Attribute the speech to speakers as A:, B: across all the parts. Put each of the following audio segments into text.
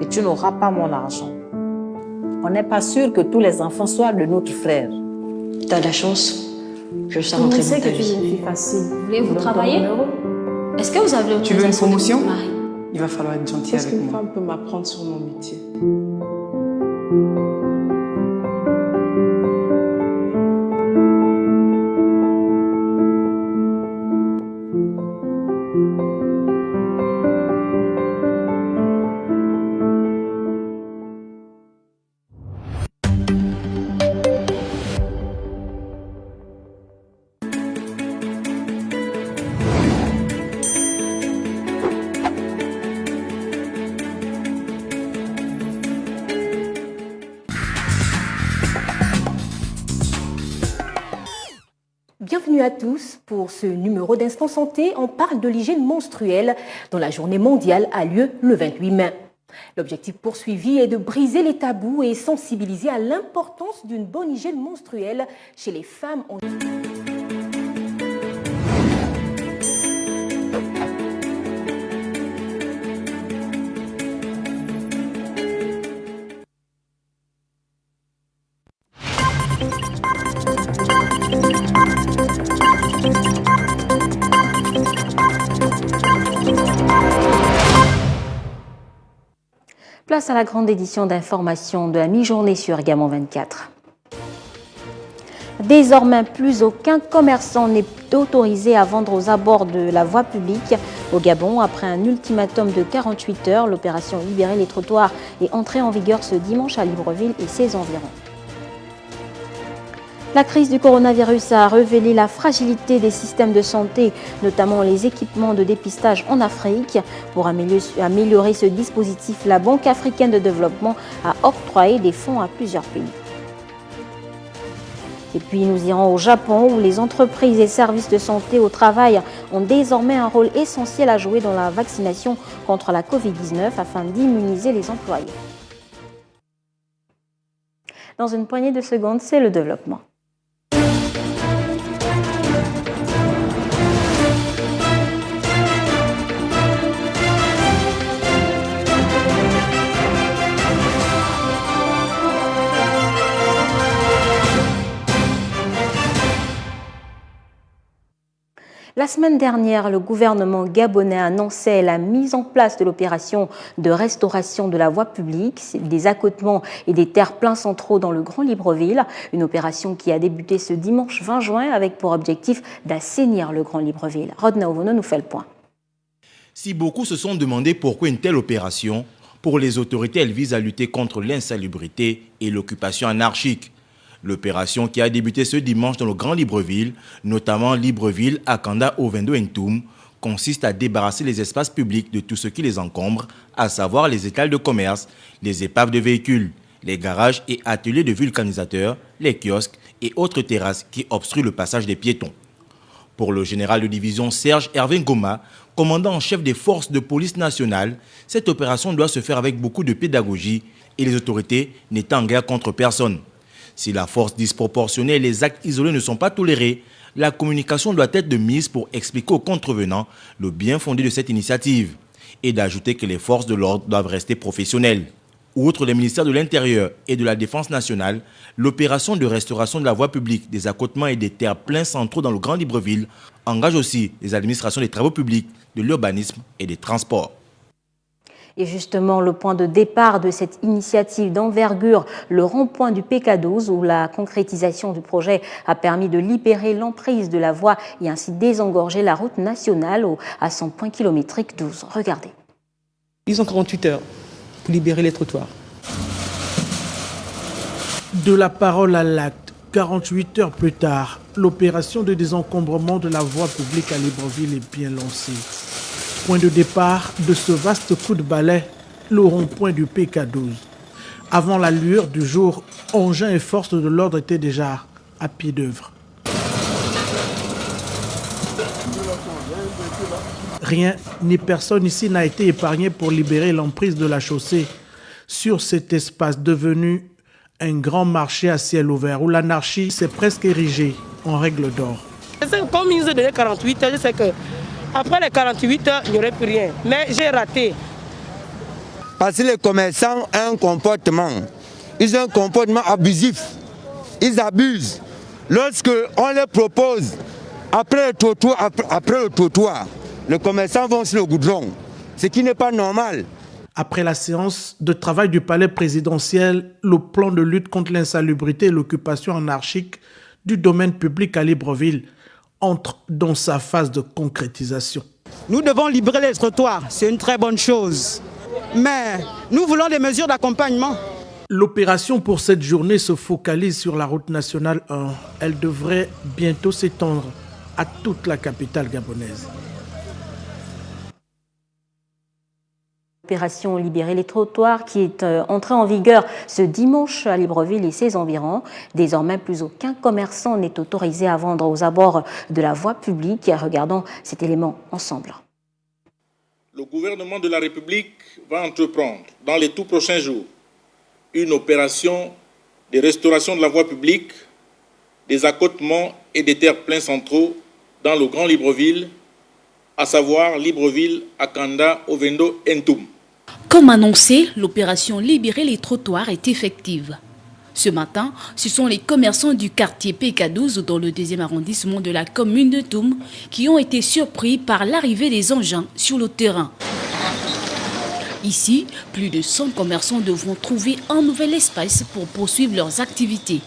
A: et tu n'auras pas mon argent.
B: On n'est pas sûr que tous les enfants soient de notre frère.
C: T'as de la chance. Je sais rentrer dans ta vie.
D: Je sais que tu es une fille facile.
C: Voulez-vous travailler? Est-ce que vous avez l'autorisation?
E: Tu veux une promotion?
C: de votre mari?
E: Il va falloir être gentil
A: Qu'est-ce
E: avec
A: qu'une
E: moi.
A: femme peut m'apprendre sur mon métier?
F: Bienvenue à tous. Pour ce numéro d'Instant Santé, on parle de l'hygiène menstruelle dont la journée mondiale a lieu le 28 mai. L'objectif poursuivi est de briser les tabous et sensibiliser à l'importance d'une bonne hygiène menstruelle chez les femmes.
G: Place à la grande édition d'information de la mi-journée sur Gamon 24. Désormais, plus aucun commerçant n'est autorisé à vendre aux abords de la voie publique au Gabon. Après un ultimatum de 48 heures, l'opération Libérer les trottoirs est entrée en vigueur ce dimanche à Libreville et ses environs. La crise du coronavirus a révélé la fragilité des systèmes de santé, notamment les équipements de dépistage en Afrique. Pour améliorer ce dispositif, la Banque africaine de développement a octroyé des fonds à plusieurs pays. Et puis nous irons au Japon où les entreprises et services de santé au travail ont désormais un rôle essentiel à jouer dans la vaccination contre la Covid-19 afin d'immuniser les employés. Dans une poignée de secondes, c'est le développement. La semaine dernière, le gouvernement gabonais annonçait la mise en place de l'opération de restauration de la voie publique, des accotements et des terre-pleins centraux dans le Grand Libreville. Une opération qui a débuté ce dimanche 20 juin avec pour objectif d'assainir le Grand Libreville. Rodna Ovono nous fait le point.
H: Si beaucoup se sont demandé pourquoi une telle opération, pour les autorités, elle vise à lutter contre l'insalubrité et l'occupation anarchique. L'opération qui a débuté ce dimanche dans le Grand Libreville, notamment Libreville, Akanda, Ovendo et Ntoum, consiste à débarrasser les espaces publics de tout ce qui les encombre, à savoir les étals de commerce, les épaves de véhicules, les garages et ateliers de vulcanisateurs, les kiosques et autres terrasses qui obstruent le passage des piétons. Pour le général de division Serge Hervé Ngoma, commandant en chef des forces de police nationale, cette opération doit se faire avec beaucoup de pédagogie et les autorités n'étant en guerre contre personne. Si la force disproportionnée et les actes isolés ne sont pas tolérés, la communication doit être de mise pour expliquer aux contrevenants le bien fondé de cette initiative et d'ajouter que les forces de l'ordre doivent rester professionnelles. Outre les ministères de l'Intérieur et de la Défense nationale, l'opération de restauration de la voie publique, des accotements et des terre-pleins centraux dans le Grand Libreville engage aussi les administrations des travaux publics, de l'urbanisme et des transports.
G: Et justement, le point de départ de cette initiative d'envergure, le rond-point du PK12, où la concrétisation du projet a permis de libérer l'emprise de la voie et ainsi désengorger la route nationale à son point kilométrique 12. Regardez.
I: Ils ont 48 heures pour libérer les trottoirs.
J: De la parole à l'acte, 48 heures plus tard, l'opération de désencombrement de la voie publique à Libreville est bien lancée. Point de départ de ce vaste coup de balai, le rond-point du PK12. Avant la lueur du jour, engins et forces de l'ordre étaient déjà à pied d'œuvre. Rien ni personne ici n'a été épargné pour libérer l'emprise de la chaussée sur cet espace devenu un grand marché à ciel ouvert où l'anarchie s'est presque érigée en règle d'or.
I: Comme ils nous ont donné 48 heures, je sais que après les 48 heures, il n'y aurait plus rien. Mais j'ai raté.
D: Parce que les commerçants ont un comportement. Ils ont un comportement abusif. Ils abusent. Lorsqu'on les propose, après le trottoir, les commerçants vont sur le goudron. Ce qui n'est pas normal.
J: Après la séance de travail du palais présidentiel, le plan de lutte contre l'insalubrité et l'occupation anarchique du domaine public à Libreville entre dans sa phase de concrétisation.
I: Nous devons libérer les trottoirs, c'est une très bonne chose. Mais nous voulons des mesures d'accompagnement.
J: L'opération pour cette journée se focalise sur la route nationale 1. Elle devrait bientôt s'étendre à toute la capitale gabonaise.
G: L'opération Libérer les trottoirs qui est entrée en vigueur ce dimanche à Libreville et ses environs. Désormais, plus aucun commerçant n'est autorisé à vendre aux abords de la voie publique. Regardons cet élément ensemble.
E: Le gouvernement de la République va entreprendre dans les tout prochains jours une opération de restauration de la voie publique, des accotements et des terres pleins centraux dans le Grand Libreville, à savoir Libreville, Akanda, Ovendo et Ntoum.
K: Comme annoncé, l'opération Libérer les trottoirs est effective. Ce matin, ce sont les commerçants du quartier PK12 dans le 2e arrondissement de la commune de Ntoum qui ont été surpris par l'arrivée des engins sur le terrain. Ici, plus de 100 commerçants devront trouver un nouvel espace pour poursuivre leurs activités.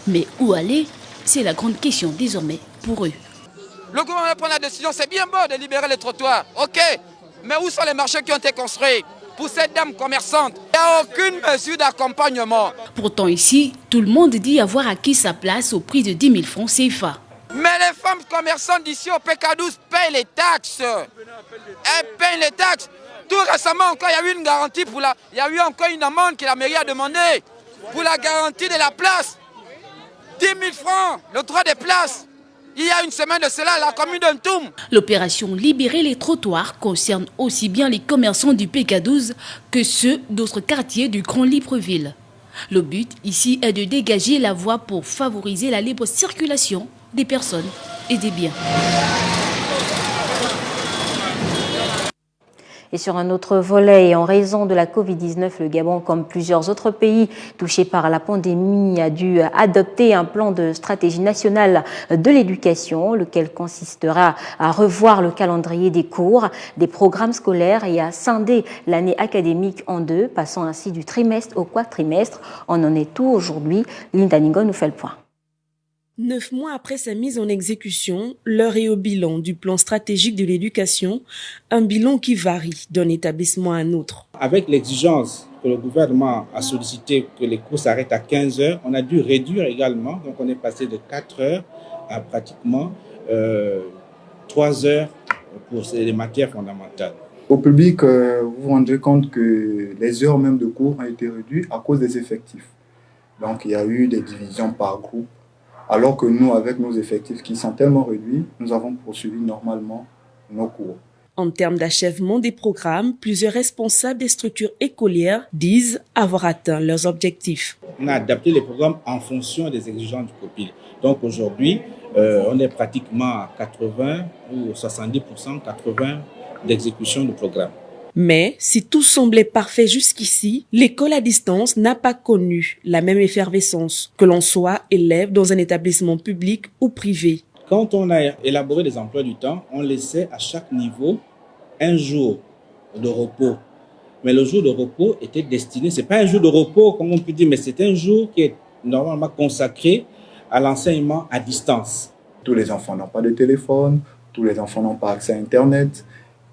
K: Mais où aller? C'est la grande question désormais pour eux.
L: Le gouvernement prend la décision, c'est bien beau de libérer les trottoirs, ok. Mais où sont les marchés qui ont été construits pour cette dame commerçante? Il n'y a aucune mesure d'accompagnement.
K: Pourtant ici, tout le monde dit avoir acquis sa place au prix de 10 000 francs CFA.
L: Mais les femmes commerçantes d'ici au PK12 payent les taxes. Elles payent les taxes. Tout récemment encore, il y a eu une garantie il y a eu encore une amende que la mairie a demandé pour la garantie de la place. 10 000 francs, le droit des places. Il y a une semaine de cela, la commune de Ntoum.
K: L'opération Libérer les trottoirs concerne aussi bien les commerçants du PK12 que ceux d'autres quartiers du Grand Libreville. Le but ici est de dégager la voie pour favoriser la libre circulation des personnes et des biens.
G: Et sur un autre volet, en raison de la Covid-19, le Gabon, comme plusieurs autres pays touchés par la pandémie, a dû adopter un plan de stratégie nationale de l'éducation, lequel consistera à revoir le calendrier des cours, des programmes scolaires et à scinder l'année académique en deux, passant ainsi du trimestre au quadrimestre. On en est tout aujourd'hui. Linda Ningo nous fait le point.
M: 9 mois après sa mise en exécution, l'heure est au bilan du plan stratégique de l'éducation, un bilan qui varie d'un établissement à un autre.
N: Avec l'exigence que le gouvernement a sollicité que les cours s'arrêtent à 15 heures, on a dû réduire également, donc on est passé de 4 heures à pratiquement 3 heures pour les matières fondamentales.
O: Au public, vous vous rendrez compte que les heures même de cours ont été réduites à cause des effectifs. Donc il y a eu des divisions par groupe. Alors que nous, avec nos effectifs qui sont tellement réduits, nous avons poursuivi normalement nos cours.
M: En termes d'achèvement des programmes, plusieurs responsables des structures écolières disent avoir atteint leurs objectifs.
N: On a adapté les programmes en fonction des exigences du COPIL. Donc aujourd'hui, on est pratiquement à 80 ou 70%, 80% d'exécution du programme.
M: Mais si tout semblait parfait jusqu'ici, l'école à distance n'a pas connu la même effervescence, que l'on soit élève dans un établissement public ou privé.
N: Quand on a élaboré les emplois du temps, on laissait à chaque niveau un jour de repos. Mais le jour de repos était destiné, c'est pas un jour de repos comme on peut dire, mais c'est un jour qui est normalement consacré à l'enseignement à distance.
O: Tous les enfants n'ont pas de téléphone, tous les enfants n'ont pas accès à Internet.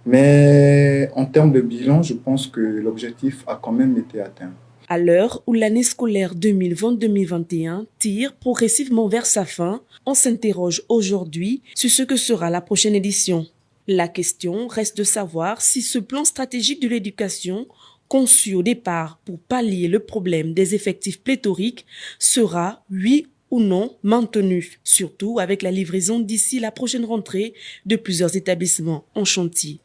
O: Mais en termes de bilan, je pense que l'objectif a quand même été atteint.
M: À l'heure où l'année scolaire 2020-2021 tire progressivement vers sa fin, on s'interroge aujourd'hui sur ce que sera la prochaine édition. La question reste de savoir si ce plan stratégique de l'éducation, conçu au départ pour pallier le problème des effectifs pléthoriques, sera, oui ou non, maintenu, surtout avec la livraison d'ici la prochaine rentrée de plusieurs établissements en chantier.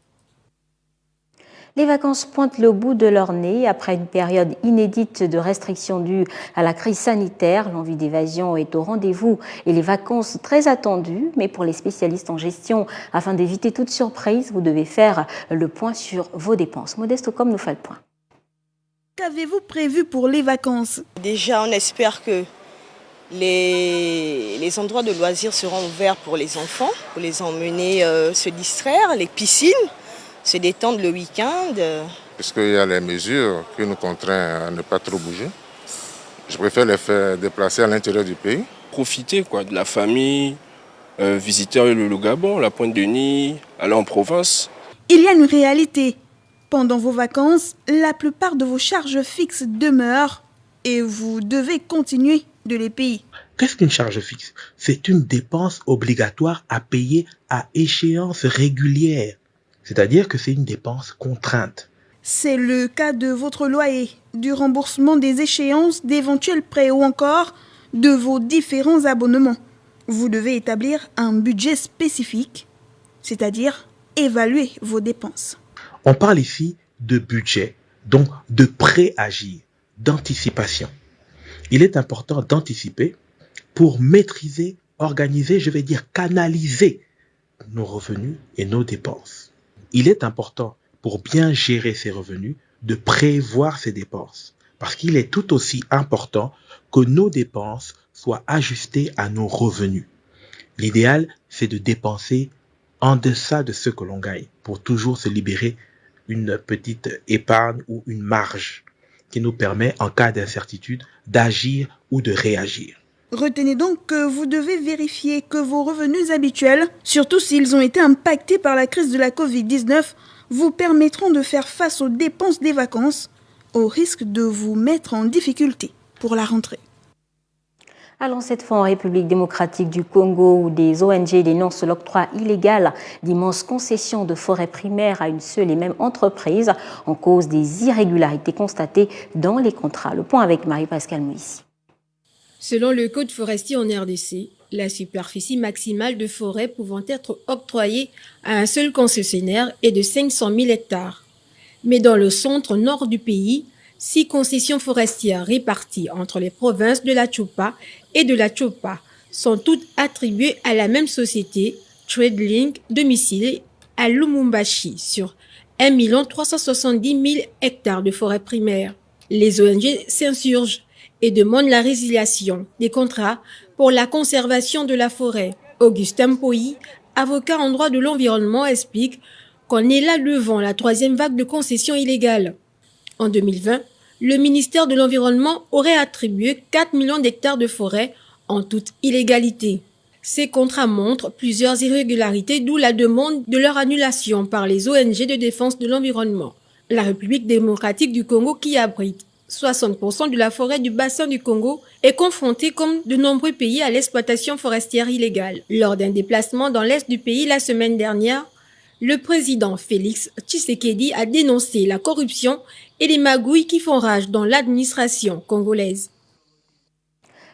G: Les vacances pointent le bout de leur nez. Après une période inédite de restrictions dues à la crise sanitaire, l'envie d'évasion est au rendez-vous et les vacances très attendues. Mais pour les spécialistes en gestion, afin d'éviter toute surprise, vous devez faire le point sur vos dépenses. Modeste Ocom nous fait le point.
P: qu'avez-vous prévu pour les vacances?
Q: Déjà, on espère que les endroits de loisirs seront ouverts pour les enfants, pour les emmener se distraire, les piscines, se détendre le week-end.
R: Puisqu'il y a les mesures qui nous contraignent à ne pas trop bouger, je préfère les faire déplacer à l'intérieur du pays.
S: Profiter de la famille, visiter le Gabon, la Pointe-Denis, aller en province.
P: Il y a une réalité. Pendant vos vacances, la plupart de vos charges fixes demeurent et vous devez continuer de les payer.
T: Qu'est-ce qu'une charge fixe? C'est une dépense obligatoire à payer à échéance régulière. C'est-à-dire que c'est une dépense contrainte.
P: C'est le cas de votre loyer, du remboursement des échéances, d'éventuels prêts ou encore de vos différents abonnements. Vous devez établir un budget spécifique, c'est-à-dire évaluer vos dépenses.
T: On parle ici de budget, donc de préagir, d'anticipation. Il est important d'anticiper pour maîtriser, organiser, canaliser nos revenus et nos dépenses. Il est important pour bien gérer ses revenus de prévoir ses dépenses parce qu'il est tout aussi important que nos dépenses soient ajustées à nos revenus. L'idéal, c'est de dépenser en deçà de ce que l'on gagne pour toujours se libérer une petite épargne ou une marge qui nous permet, en cas d'incertitude, d'agir ou de réagir.
P: Retenez donc que vous devez vérifier que vos revenus habituels, surtout s'ils ont été impactés par la crise de la Covid-19, vous permettront de faire face aux dépenses des vacances, au risque de vous mettre en difficulté pour la rentrée.
G: Allons cette fois en République démocratique du Congo où des ONG dénoncent l'octroi illégal d'immenses concessions de forêts primaires à une seule et même entreprise en cause des irrégularités constatées dans les contrats. Le point avec Marie-Pascale Moïse.
U: Selon le Code forestier en RDC, la superficie maximale de forêt pouvant être octroyée à un seul concessionnaire est de 500 000 hectares. Mais dans le centre nord du pays, 6 concessions forestières réparties entre les provinces de la Tchoupa et de la Tchopa sont toutes attribuées à la même société, TradeLink, domiciliée à Lumumbashi, sur 1 370 000 hectares de forêt primaire. Les ONG s'insurgent et demandent la résiliation des contrats pour la conservation de la forêt. Augustin Poyi, avocat en droit de l'environnement, explique qu'on est là devant la 3e vague de concessions illégales. En 2020, le ministère de l'Environnement aurait attribué 4 millions d'hectares de forêt en toute illégalité. Ces contrats montrent plusieurs irrégularités, d'où la demande de leur annulation par les ONG de défense de l'environnement. La République démocratique du Congo, qui abrite 60% de la forêt du bassin du Congo, est confrontée comme de nombreux pays à l'exploitation forestière illégale. Lors d'un déplacement dans l'est du pays la semaine dernière, le président Félix Tshisekedi a dénoncé la corruption et les magouilles qui font rage dans l'administration congolaise.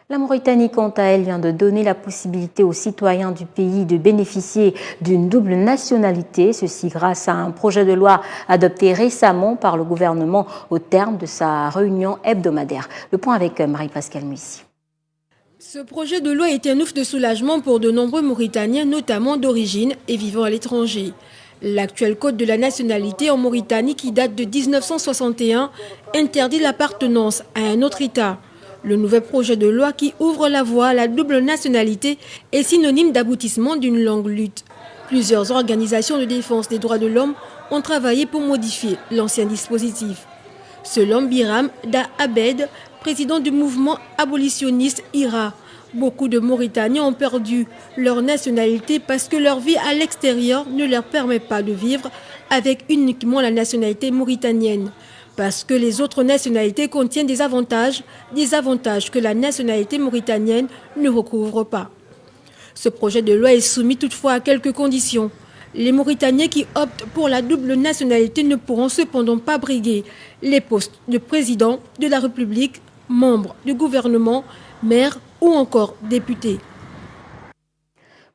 G: La Mauritanie, quant à elle, vient de donner la possibilité aux citoyens du pays de bénéficier d'une double nationalité, ceci grâce à un projet de loi adopté récemment par le gouvernement au terme de sa réunion hebdomadaire. Le point avec Marie-Pascale Muissi.
U: Ce projet de loi est un ouf de soulagement pour de nombreux Mauritaniens, notamment d'origine et vivant à l'étranger. L'actuel code de la nationalité en Mauritanie, qui date de 1961, interdit l'appartenance à un autre État. Le nouvel projet de loi qui ouvre la voie à la double nationalité est synonyme d'aboutissement d'une longue lutte. Plusieurs organisations de défense des droits de l'homme ont travaillé pour modifier l'ancien dispositif. Selon Biram Da Abed, président du mouvement abolitionniste IRA, beaucoup de Mauritaniens ont perdu leur nationalité parce que leur vie à l'extérieur ne leur permet pas de vivre avec uniquement la nationalité mauritanienne. Parce que les autres nationalités contiennent des avantages que la nationalité mauritanienne ne recouvre pas. Ce projet de loi est soumis toutefois à quelques conditions. Les Mauritaniens qui optent pour la double nationalité ne pourront cependant pas briguer les postes de président de la République, membre du gouvernement, maire ou encore député.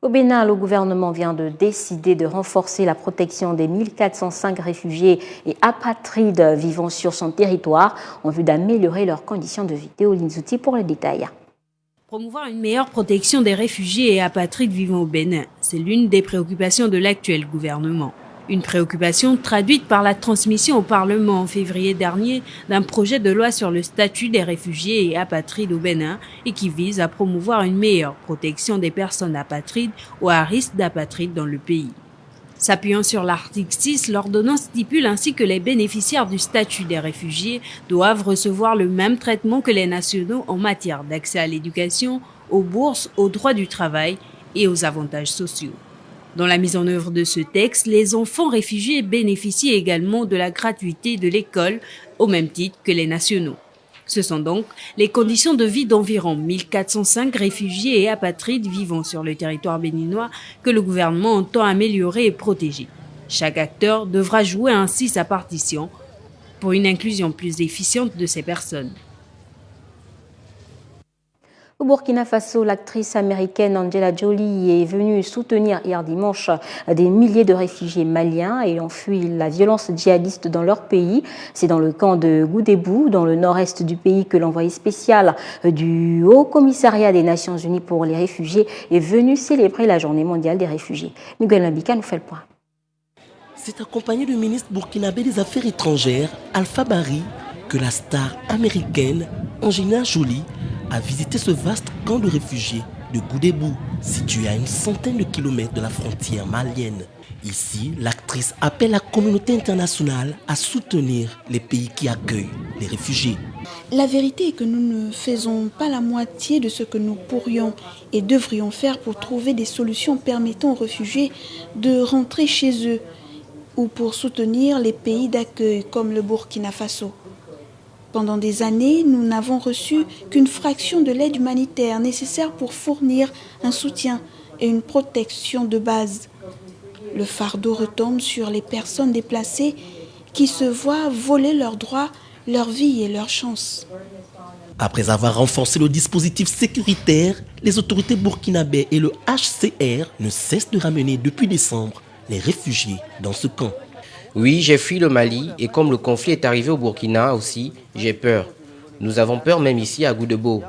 G: Au Bénin, le gouvernement vient de décider de renforcer la protection des 1405 réfugiés et apatrides vivant sur son territoire en vue d'améliorer leurs conditions de vie. Théo Linzouti pour les détails.
V: Promouvoir une meilleure protection des réfugiés et apatrides vivant au Bénin, c'est l'une des préoccupations de l'actuel gouvernement. Une préoccupation traduite par la transmission au Parlement en février dernier d'un projet de loi sur le statut des réfugiés et apatrides au Bénin et qui vise à promouvoir une meilleure protection des personnes apatrides ou à risque d'apatride dans le pays. S'appuyant sur l'article 6, l'ordonnance stipule ainsi que les bénéficiaires du statut des réfugiés doivent recevoir le même traitement que les nationaux en matière d'accès à l'éducation, aux bourses, aux droits du travail et aux avantages sociaux. Dans la mise en œuvre de ce texte, les enfants réfugiés bénéficient également de la gratuité de l'école au même titre que les nationaux. Ce sont donc les conditions de vie d'environ 1405 réfugiés et apatrides vivant sur le territoire béninois que le gouvernement entend améliorer et protéger. Chaque acteur devra jouer ainsi sa partition pour une inclusion plus efficiente de ces personnes.
G: Au Burkina Faso, l'actrice américaine Angela Jolie est venue soutenir hier dimanche des milliers de réfugiés maliens ayant fui la violence djihadiste dans leur pays. C'est dans le camp de Goudébou, dans le nord-est du pays, que l'envoyé spécial du Haut Commissariat des Nations Unies pour les réfugiés est venu célébrer la Journée mondiale des réfugiés. Miguel Nabika nous fait le point.
B: C'est accompagné du ministre burkinabé des Affaires étrangères, Alpha Bari, que la star américaine Angelina Jolie a visité ce vaste camp de réfugiés de Goudébou, situé à une centaine de kilomètres de la frontière malienne. Ici, l'actrice appelle la communauté internationale à soutenir les pays qui accueillent les réfugiés.
P: La vérité est que nous ne faisons pas la moitié de ce que nous pourrions et devrions faire pour trouver des solutions permettant aux réfugiés de rentrer chez eux ou pour soutenir les pays d'accueil comme le Burkina Faso. Pendant des années, nous n'avons reçu qu'une fraction de l'aide humanitaire nécessaire pour fournir un soutien et une protection de base. Le fardeau retombe sur les personnes déplacées qui se voient voler leurs droits, leur vie et leurs chances.
B: Après avoir renforcé le dispositif sécuritaire, les autorités burkinabées et le HCR ne cessent de ramener depuis décembre les réfugiés dans ce camp.
C: Oui, j'ai fui le Mali et comme le conflit est arrivé au Burkina aussi, j'ai peur. Nous avons peur même ici à Goudébou.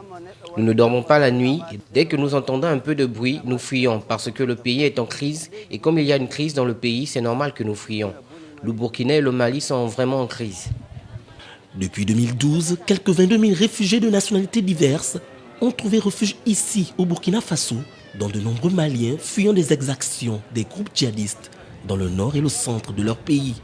C: Nous ne dormons pas la nuit. Dès que nous entendons un peu de bruit, nous fuyons parce que le pays est en crise et comme il y a une crise dans le pays, c'est normal que nous fuyions. Le Burkina et le Mali sont vraiment en crise.
B: Depuis 2012, quelques 22 000 réfugiés de nationalités diverses ont trouvé refuge ici au Burkina Faso, dont de nombreux Maliens fuyant des exactions des groupes djihadistes dans le nord et le centre de leur pays.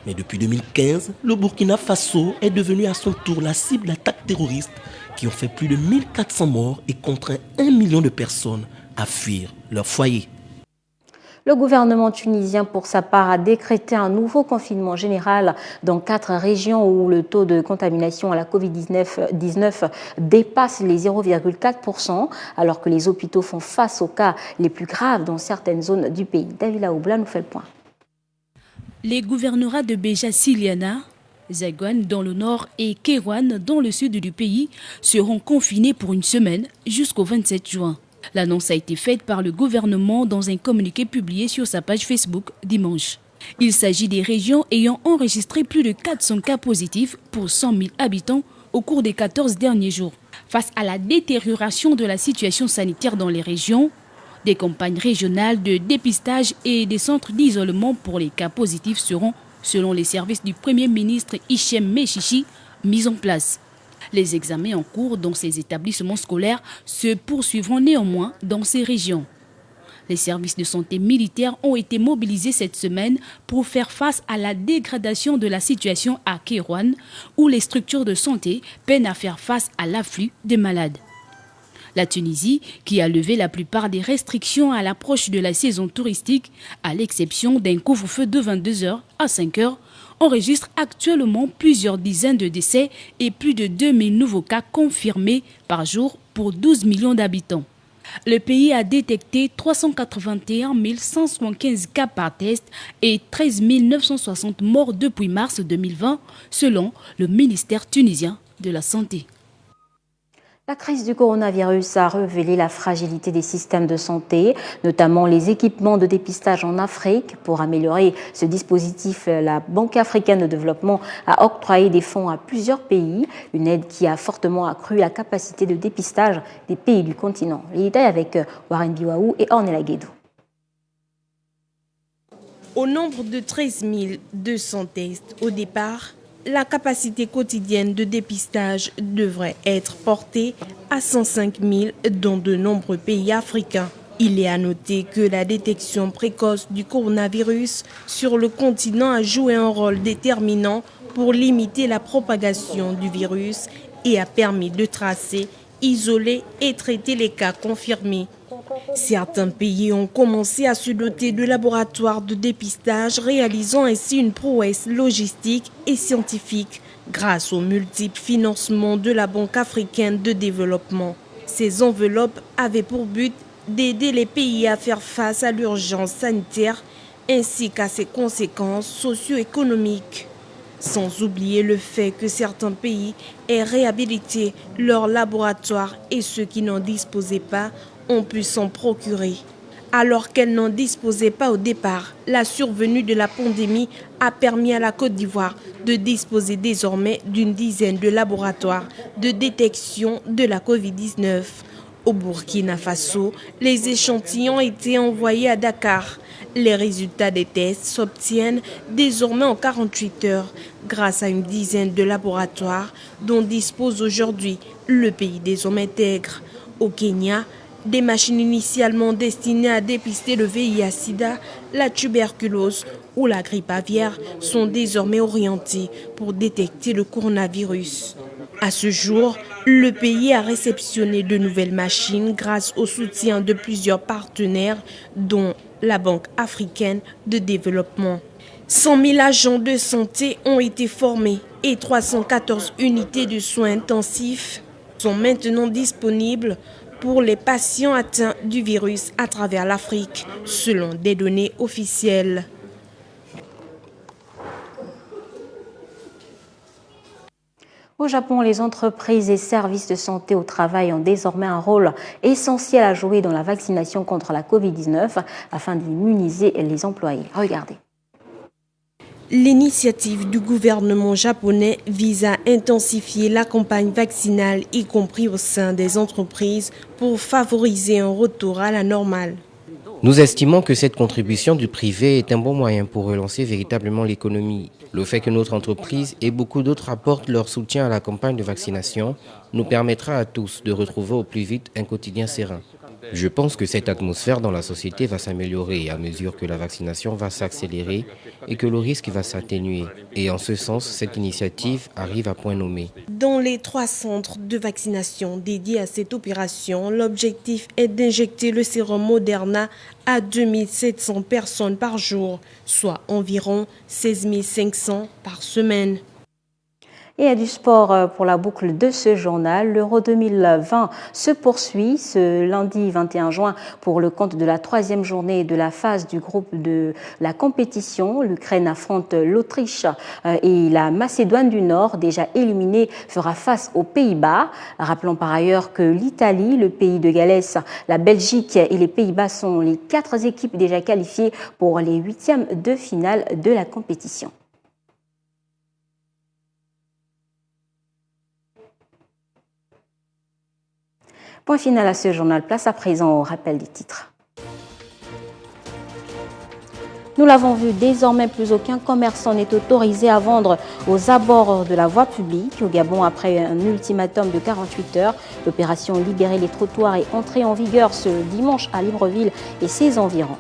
B: Mais depuis 2015, le Burkina Faso est devenu à son tour la cible d'attaques terroristes qui ont fait plus de 1400 morts et contraint 1 million de personnes à fuir leur foyer.
G: Le gouvernement tunisien, pour sa part, a décrété un nouveau confinement général dans 4 régions où le taux de contamination à la Covid-19 dépasse les 0,4%, alors que les hôpitaux font face aux cas les plus graves dans certaines zones du pays. David Laoubla nous fait le point.
K: Les gouvernorats de Béja-Siliana, Zagouane dans le nord et Kérouane dans le sud du pays seront confinés pour une semaine jusqu'au 27 juin. L'annonce a été faite par le gouvernement dans un communiqué publié sur sa page Facebook dimanche. Il s'agit des régions ayant enregistré plus de 400 cas positifs pour 100 000 habitants au cours des 14 derniers jours. Face à la détérioration de la situation sanitaire dans les régions, des campagnes régionales de dépistage et des centres d'isolement pour les cas positifs seront, selon les services du Premier ministre Hichem Mechichi, mis en place. Les examens en cours dans ces établissements scolaires se poursuivront néanmoins dans ces régions. Les services de santé militaires ont été mobilisés cette semaine pour faire face à la dégradation de la situation à Kérouane, où les structures de santé peinent à faire face à l'afflux des malades. La Tunisie, qui a levé la plupart des restrictions à l'approche de la saison touristique, à l'exception d'un couvre-feu de 22h à 5h, enregistre actuellement plusieurs dizaines de décès et plus de 2000 nouveaux cas confirmés par jour pour 12 millions d'habitants. Le pays a détecté 381 175 cas par test et 13 960 morts depuis mars 2020, selon le ministère tunisien de la Santé.
G: La crise du coronavirus a révélé la fragilité des systèmes de santé, notamment les équipements de dépistage en Afrique. Pour améliorer ce dispositif, la Banque africaine de développement a octroyé des fonds à plusieurs pays, une aide qui a fortement accru la capacité de dépistage des pays du continent. Les détails avec Warren Biwaou et Ornella Guédou.
M: Au nombre de 13 200 tests au départ, la capacité quotidienne de dépistage devrait être portée à 105 000 dans de nombreux pays africains. Il est à noter que la détection précoce du coronavirus sur le continent a joué un rôle déterminant pour limiter la propagation du virus et a permis de tracer, isoler et traiter les cas confirmés. Certains pays ont commencé à se doter de laboratoires de dépistage, réalisant ainsi une prouesse logistique et scientifique grâce aux multiples financements de la Banque africaine de développement. Ces enveloppes avaient pour but d'aider les pays à faire face à l'urgence sanitaire ainsi qu'à ses conséquences socio-économiques. Sans oublier le fait que certains pays aient réhabilité leurs laboratoires et ceux qui n'en disposaient pas ont pu s'en procurer. Alors qu'elles n'en disposaient pas au départ, la survenue de la pandémie a permis à la Côte d'Ivoire de disposer désormais d'une dizaine de laboratoires de détection de la Covid-19. Au Burkina Faso, les échantillons étaient envoyés à Dakar. Les résultats des tests s'obtiennent désormais en 48 heures grâce à une dizaine de laboratoires dont dispose aujourd'hui le pays des hommes intègres. Au Kenya, des machines initialement destinées à dépister le VIH-Sida, la tuberculose ou la grippe aviaire sont désormais orientées pour détecter le coronavirus. À ce jour, le pays a réceptionné de nouvelles machines grâce au soutien de plusieurs partenaires, dont la Banque africaine de développement. 100 000 agents de santé ont été formés et 314 unités de soins intensifs sont maintenant disponibles pour les patients atteints du virus à travers l'Afrique, selon des données officielles.
G: Au Japon, les entreprises et services de santé au travail ont désormais un rôle essentiel à jouer dans la vaccination contre la Covid-19 afin d'immuniser les employés. Regardez.
M: L'initiative du gouvernement japonais vise à intensifier la campagne vaccinale, y compris au sein des entreprises, pour favoriser un retour à la normale.
C: Nous estimons que cette contribution du privé est un bon moyen pour relancer véritablement l'économie. Le fait que notre entreprise et beaucoup d'autres apportent leur soutien à la campagne de vaccination nous permettra à tous de retrouver au plus vite un quotidien serein. Je pense que cette atmosphère dans la société va s'améliorer à mesure que la vaccination va s'accélérer et que le risque va s'atténuer. Et en ce sens, cette initiative arrive à point nommé.
M: Dans les 3 centres de vaccination dédiés à cette opération, l'objectif est d'injecter le sérum Moderna à 2700 personnes par jour, soit environ 16 500 par semaine.
G: Et à du sport pour la boucle de ce journal. L'Euro 2020 se poursuit ce lundi 21 juin pour le compte de la 3e journée de la phase du groupe de la compétition. L'Ukraine affronte l'Autriche et la Macédoine du Nord, déjà éliminée, fera face aux Pays-Bas. Rappelons par ailleurs que l'Italie, le pays de Galles, la Belgique et les Pays-Bas sont les 4 équipes déjà qualifiées pour les 8e de finale de la compétition. Point final à ce journal. Place à présent au rappel des titres. Nous l'avons vu, désormais plus aucun commerçant n'est autorisé à vendre aux abords de la voie publique. Au Gabon, après un ultimatum de 48 heures, l'opération Libérer les trottoirs est entrée en vigueur ce dimanche à Libreville et ses environs.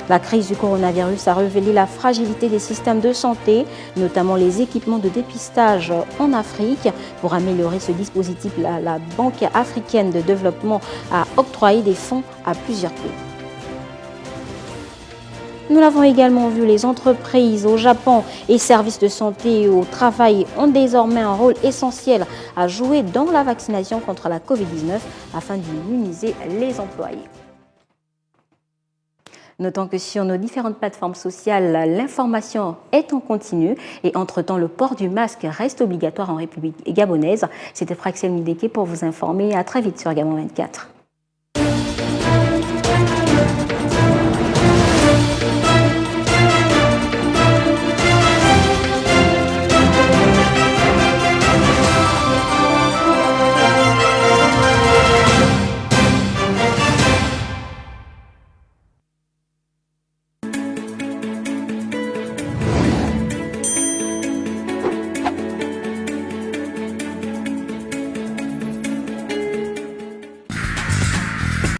G: La crise du coronavirus a révélé la fragilité des systèmes de santé, notamment les équipements de dépistage en Afrique. Pour améliorer ce dispositif, la Banque africaine de développement a octroyé des fonds à plusieurs pays. Nous l'avons également vu, les entreprises au Japon et services de santé au travail ont désormais un rôle essentiel à jouer dans la vaccination contre la Covid-19 afin d'immuniser les employés. Notons que sur nos différentes plateformes sociales, l'information est en continu et entre-temps, le port du masque reste obligatoire en République gabonaise. C'était Fraxel Mideke pour vous informer. À très vite sur Gabon 24.